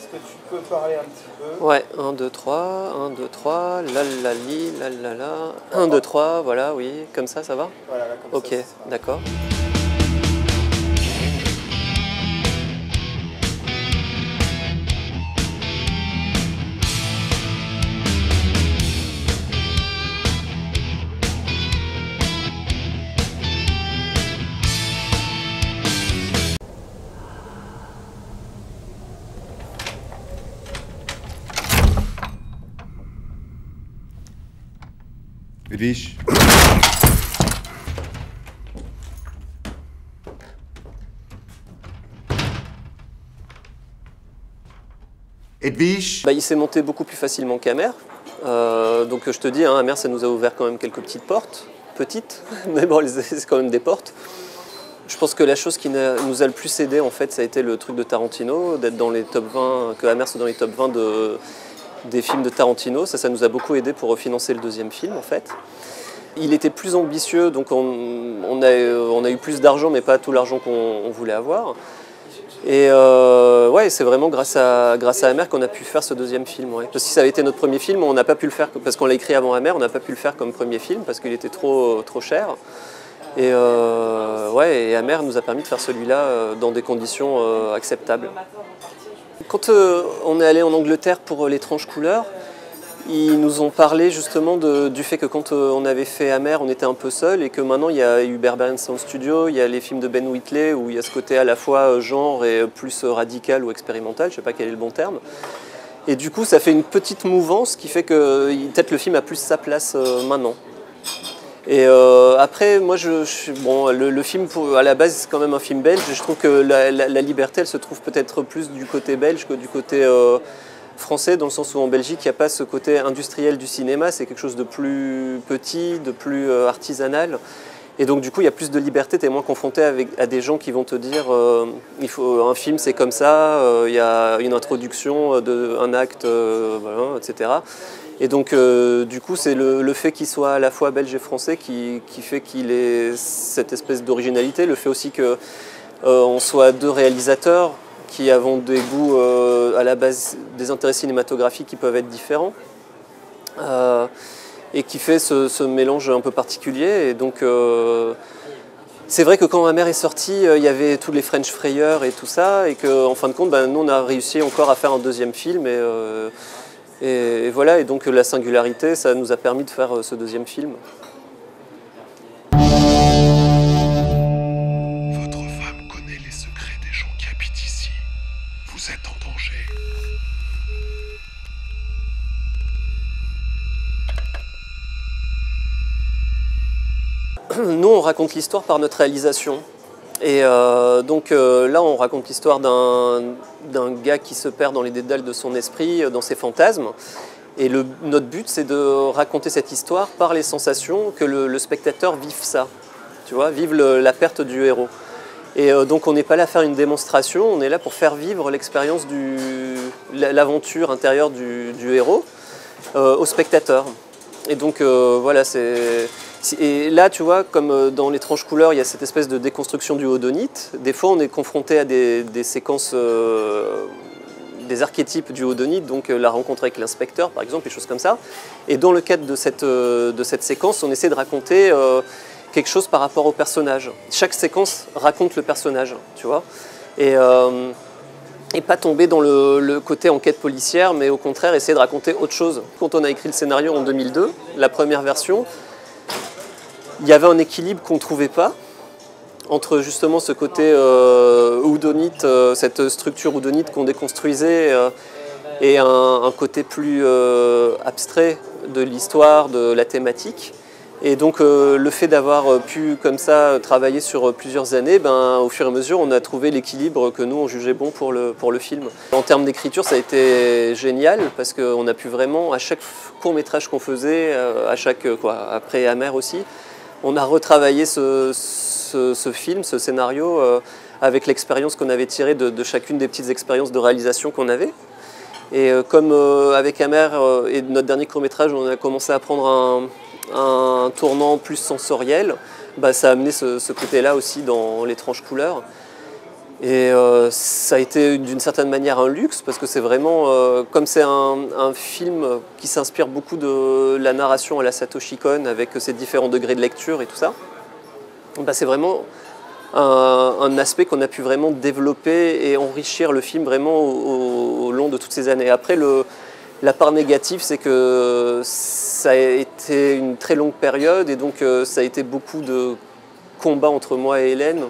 Est-ce que tu peux parler un petit peu? Ouais, 1, 2, 3, 1, 2, 3, la la li, la la la, 1, 2, 3, voilà, oui, comme ça va? Voilà, là, comme Ok, ça. d'accord. Edwige. Edwige. Il s'est monté beaucoup plus facilement qu'Amer. Donc je te dis, hein, Amer, ça nous a ouvert quand même quelques petites portes, petites, mais bon, c'est quand même des portes. Je pense que la chose qui nous a le plus aidé, en fait, ça a été le truc de Tarantino, d'être dans les top 20, que Amer soit dans les top 20 des films de Tarantino. Ça nous a beaucoup aidé pour financer le deuxième film, en fait. Il était plus ambitieux, donc on a eu plus d'argent, mais pas tout l'argent qu'on voulait avoir. Et ouais, c'est vraiment grâce à Amer qu'on a pu faire ce deuxième film. Ouais. Parce que si ça avait été notre premier film, on n'a pas pu le faire, parce qu'on l'a écrit avant Amer, on n'a pas pu le faire comme premier film, parce qu'il était trop cher. Et, ouais, et Amer nous a permis de faire celui-là dans des conditions acceptables. Quand on est allé en Angleterre pour L'étrange couleur, ils nous ont parlé justement du fait que quand on avait fait Amer, on était un peu seul et que maintenant il y a eu Berberian Sound Studio, il y a les films de Ben Wheatley où il y a ce côté à la fois genre et plus radical ou expérimental, je ne sais pas quel est le bon terme. Et du coup ça fait une petite mouvance qui fait que peut-être le film a plus sa place maintenant. Et après, moi, bon, le film, à la base, c'est quand même un film belge. Je trouve que la liberté, elle se trouve peut-être plus du côté belge que du côté français, dans le sens où en Belgique, il n'y a pas ce côté industriel du cinéma. C'est quelque chose de plus petit, de plus artisanal. Et donc, du coup, il y a plus de liberté. Tu es moins confronté à des gens qui vont te dire un film, c'est comme ça, il y a une introduction, un acte, voilà, etc. Et donc, du coup, c'est le fait qu'il soit à la fois belge et français qui fait qu'il ait cette espèce d'originalité. Le fait aussi qu'on soit deux réalisateurs qui avons des goûts, à la base, des intérêts cinématographiques qui peuvent être différents. Et qui fait ce mélange un peu particulier. Et donc, c'est vrai que quand Amer est sorti, il y avait tous les French frayeurs et tout ça. Et qu'en fin de compte, nous, on a réussi encore à faire un deuxième film. Et voilà, et donc la singularité, ça nous a permis de faire ce deuxième film. Votre femme connaît les secrets des gens qui habitent ici. Vous êtes en danger. Nous, on raconte l'histoire par notre réalisation. Et donc là, on raconte l'histoire d'un gars qui se perd dans les dédales de son esprit, dans ses fantasmes. Et notre but, c'est de raconter cette histoire par les sensations, que le spectateur vive ça, tu vois, vive la perte du héros. Et donc on n'est pas là à faire une démonstration, on est là pour faire vivre l'expérience l'aventure intérieure du héros au spectateur. Et donc voilà, et là, tu vois, comme dans L'étrange couleur, il y a cette espèce de déconstruction du hodonite. Des fois, on est confronté à des séquences, des archétypes du hodonite, donc la rencontre avec l'inspecteur, par exemple, des choses comme ça. Et dans le cadre de cette séquence, on essaie de raconter quelque chose par rapport au personnage. Chaque séquence raconte le personnage, tu vois. Et pas tomber dans le côté enquête policière, mais au contraire, essayer de raconter autre chose. Quand on a écrit le scénario en 2002, la première version, il y avait un équilibre qu'on ne trouvait pas entre justement ce côté houdonite, cette structure houdonite qu'on déconstruisait et un côté plus abstrait de l'histoire, de la thématique. Et donc le fait d'avoir pu comme ça travailler sur plusieurs années, au fur et à mesure on a trouvé l'équilibre que nous on jugeait bon pour le film. En termes d'écriture ça a été génial parce qu'on a pu vraiment, à chaque court-métrage qu'on faisait, après Amer aussi, on a retravaillé ce film, ce scénario avec l'expérience qu'on avait tirée de chacune des petites expériences de réalisation qu'on avait. Et comme avec Amer et notre dernier court-métrage on a commencé à prendre un tournant plus sensoriel, ça a amené ce côté-là aussi dans L'étrange couleur. Et ça a été d'une certaine manière un luxe parce que c'est vraiment, comme c'est un film qui s'inspire beaucoup de la narration à la Satoshi Kon avec ses différents degrés de lecture et tout ça, bah c'est vraiment un aspect qu'on a pu vraiment développer et enrichir le film vraiment au long de toutes ces années. Après, la part négative, c'est que ça a été une très longue période et donc ça a été beaucoup de combats entre moi et Hélène.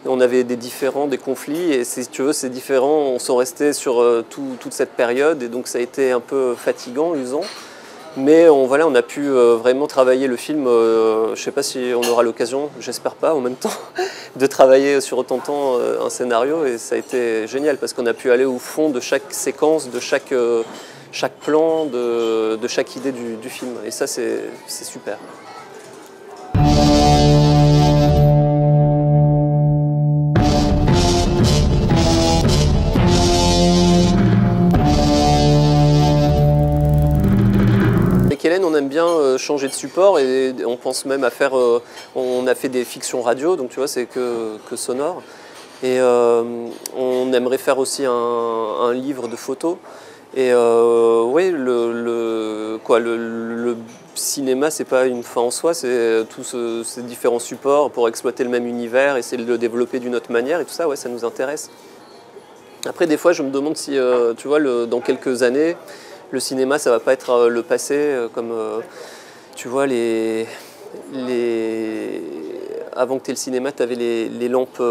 On avait des différends, des conflits, et si tu veux, ces différends sont restés sur toute cette période, et donc ça a été un peu fatigant, usant. Mais voilà, on a pu vraiment travailler le film, je ne sais pas si on aura l'occasion, j'espère pas en même temps, de travailler sur autant de temps un scénario, et ça a été génial, parce qu'on a pu aller au fond de chaque séquence, de chaque plan, de chaque idée du film, et ça c'est super. Avec Hélène, on aime bien changer de support et on pense même à faire. On a fait des fictions radio, donc tu vois, c'est que sonore. Et on aimerait faire aussi un livre de photos. Et oui, le cinéma, c'est pas une fin en soi, c'est tous ces différents supports pour exploiter le même univers, essayer de le développer d'une autre manière et tout ça, ouais, ça nous intéresse. Après, des fois, je me demande si, tu vois, dans quelques années, le cinéma, ça va pas être le passé, comme, tu vois, avant que tu aies le cinéma, tu avais les lampes,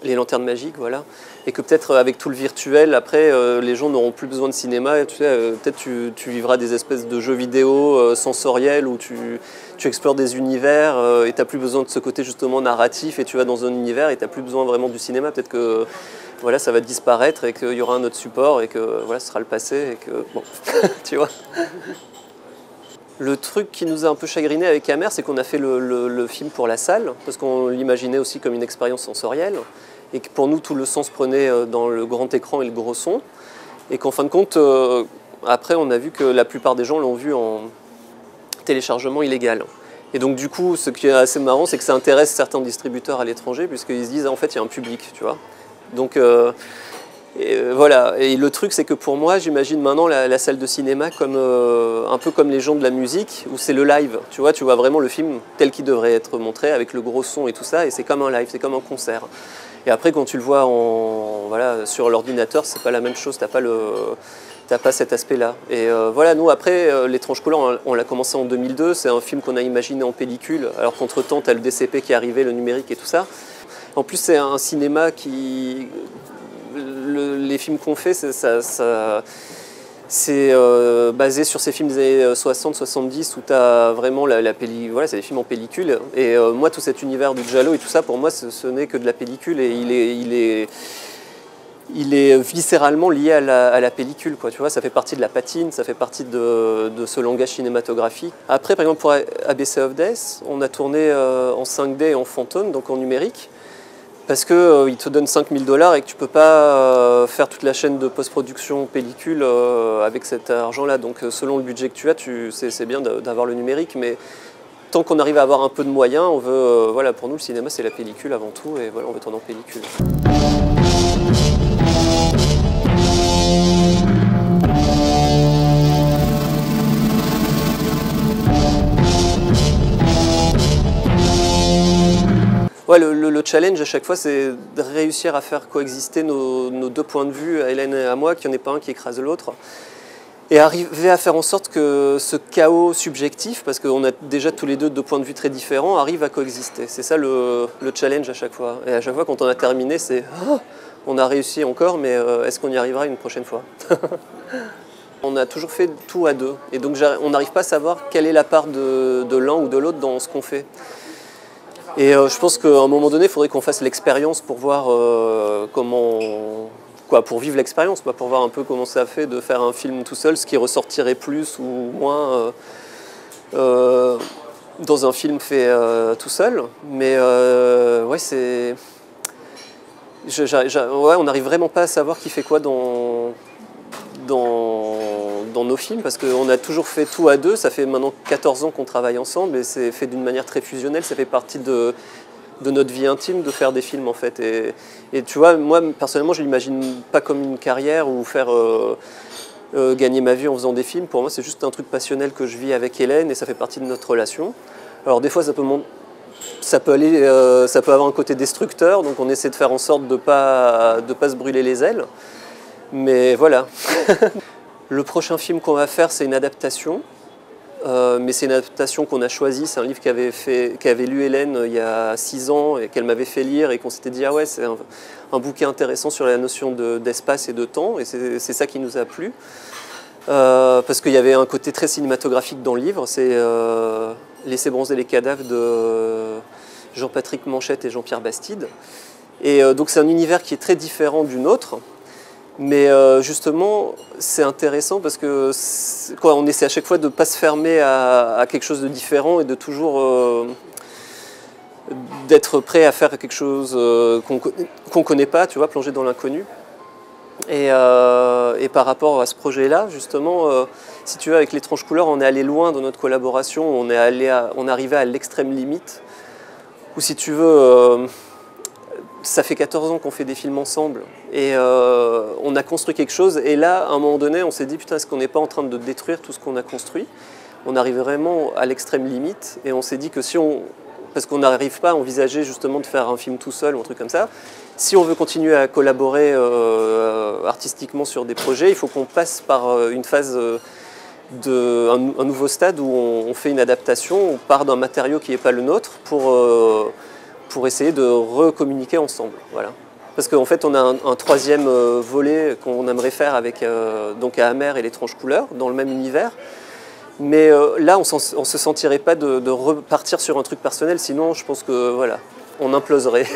les lanternes magiques, voilà. Et que peut-être avec tout le virtuel, après, les gens n'auront plus besoin de cinéma. Tu sais, peut-être tu vivras des espèces de jeux vidéo sensoriels où tu explores des univers et tu n'as plus besoin de ce côté justement narratif et tu vas dans un univers et tu n'as plus besoin vraiment du cinéma. Peut-être que voilà, ça va disparaître et qu'il y aura un autre support et que voilà, ce sera le passé et que bon, tu vois. Le truc qui nous a un peu chagriné avec Amer, c'est qu'on a fait le film pour la salle, parce qu'on l'imaginait aussi comme une expérience sensorielle, et que pour nous, tout le sens prenait dans le grand écran et le gros son, et qu'en fin de compte, après, on a vu que la plupart des gens l'ont vu en téléchargement illégal. Et donc du coup, ce qui est assez marrant, c'est que ça intéresse certains distributeurs à l'étranger, puisqu'ils se disent, en fait, il y a un public, tu vois. Donc voilà, et le truc c'est que pour moi j'imagine maintenant la salle de cinéma comme un peu comme les gens de la musique où c'est le live, tu vois vraiment le film tel qu'il devrait être montré avec le gros son et tout ça, et c'est comme un live, c'est comme un concert. Et après quand tu le vois voilà, sur l'ordinateur, c'est pas la même chose, t'as pas cet aspect-là. Et voilà, nous après, L'Étrange Couleur, on l'a commencé en 2002, c'est un film qu'on a imaginé en pellicule, alors qu'entre-temps t'as le DCP qui est arrivé, le numérique et tout ça. En plus c'est un cinéma qui... les films qu'on fait, c'est basé sur ces films des années 60-70 où tu as vraiment la pellicule, voilà, c'est des films en pellicule. Et moi, tout cet univers du giallo et tout ça, pour moi, ce n'est que de la pellicule et il est viscéralement lié à la pellicule, quoi, tu vois, ça fait partie de la patine, ça fait partie de ce langage cinématographique. Après, par exemple, pour ABC of Death, on a tourné en 5D et en Phantom, donc en numérique. Parce qu'ils te donnent 5 000 $ et que tu ne peux pas faire toute la chaîne de post-production pellicule avec cet argent-là. Donc selon le budget que tu as, c'est bien d'avoir le numérique, mais tant qu'on arrive à avoir un peu de moyens, on veut, voilà, pour nous le cinéma c'est la pellicule avant tout, et voilà, on veut tourner en pellicule. Ouais, le challenge à chaque fois, c'est de réussir à faire coexister nos deux points de vue, à Hélène et à moi, qu'il n'y en ait pas un qui écrase l'autre. Et arriver à faire en sorte que ce chaos subjectif, parce qu'on a déjà tous les deux points de vue très différents, arrive à coexister. C'est ça le challenge à chaque fois. Et à chaque fois, quand on a terminé, c'est oh, on a réussi encore, mais est-ce qu'on y arrivera une prochaine fois? On a toujours fait tout à deux. Et donc, on n'arrive pas à savoir quelle est la part de l'un ou de l'autre dans ce qu'on fait. Et je pense qu'à un moment donné, il faudrait qu'on fasse l'expérience pour voir pour vivre l'expérience, pour voir un peu comment ça fait de faire un film tout seul, ce qui ressortirait plus ou moins dans un film fait tout seul. Mais ouais, c'est... Ouais, on n'arrive vraiment pas à savoir qui fait quoi dans nos films, parce qu'on a toujours fait tout à deux. Ça fait maintenant 14 ans qu'on travaille ensemble et c'est fait d'une manière très fusionnelle. Ça fait partie de notre vie intime de faire des films en fait. Et tu vois, moi personnellement je l'imagine pas comme une carrière ou faire gagner ma vie en faisant des films. Pour moi c'est juste un truc passionnel que je vis avec Hélène et ça fait partie de notre relation. Alors des fois ça peut avoir un côté destructeur, donc on essaie de faire en sorte de pas se brûler les ailes. Mais voilà. Le prochain film qu'on va faire c'est une adaptation. Mais c'est une adaptation qu'on a choisie, c'est un livre qu'avait lu Hélène il y a 6 ans et qu'elle m'avait fait lire et qu'on s'était dit ah ouais c'est un bouquet intéressant sur la notion d'espace et de temps et c'est ça qui nous a plu. Parce qu'il y avait un côté très cinématographique dans le livre, c'est Laisser bronzer les cadavres de Jean-Patrick Manchette et Jean-Pierre Bastide. Et donc c'est un univers qui est très différent du nôtre. Mais justement, c'est intéressant parce que on essaie à chaque fois de ne pas se fermer à quelque chose de différent et de toujours d'être prêt à faire quelque chose qu'on ne connaît pas, tu vois, plonger dans l'inconnu. Et par rapport à ce projet-là, justement, si tu veux, avec l'étrange couleur, on est allé loin dans notre collaboration, on est arrivé à l'extrême limite, où si tu veux... ça fait 14 ans qu'on fait des films ensemble et on a construit quelque chose et là, à un moment donné, on s'est dit putain, est-ce qu'on n'est pas en train de détruire tout ce qu'on a construit? On arrive vraiment à l'extrême limite et on s'est dit que parce qu'on n'arrive pas à envisager justement de faire un film tout seul ou un truc comme ça, si on veut continuer à collaborer artistiquement sur des projets, il faut qu'on passe par une phase un nouveau stade où on fait une adaptation, on part d'un matériau qui n'est pas le nôtre pour essayer de recommuniquer ensemble. Voilà. Parce qu'en fait, on a un troisième volet qu'on aimerait faire avec donc à Amer et l'étrange couleur, dans le même univers. Mais là, on ne se sentirait pas de repartir sur un truc personnel, sinon je pense que voilà, on imploserait.